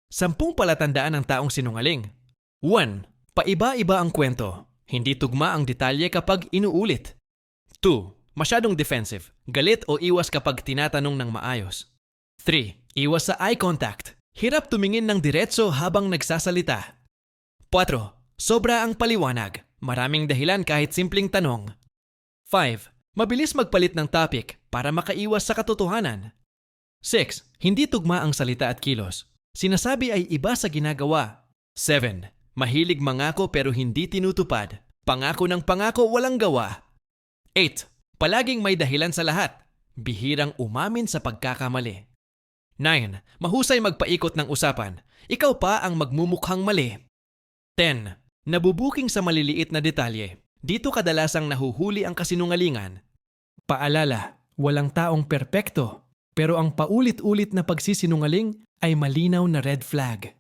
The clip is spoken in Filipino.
10 palatandaan ng taong sinungaling. 1. Paiba-iba ang kwento. Hindi tugma ang detalye kapag inuulit. 2. Masyadong defensive. Galit o iwas kapag tinatanong ng maayos. 3. Iwas sa eye contact. Hirap tumingin ng diretso habang nagsasalita. 4. Sobra ang paliwanag. Maraming dahilan kahit simpleng tanong. 5. Mabilis magpalit ng topic para makaiwas sa katotohanan. 6. Hindi tugma ang salita at kilos. Sinasabi ay iba sa ginagawa. 7. Mahilig mangako pero hindi tinutupad. Pangako ng pangako walang gawa. 8. Palaging may dahilan sa lahat. Bihirang umamin sa pagkakamali. 9. Mahusay magpaikot ng usapan. Ikaw pa ang magmumukhang mali. 10. Nabubuking sa maliliit na detalye. Dito kadalasang nahuhuli ang kasinungalingan. Paalala, walang taong perpekto. Pero ang paulit-ulit na pagsisinungaling ay malinaw na red flag.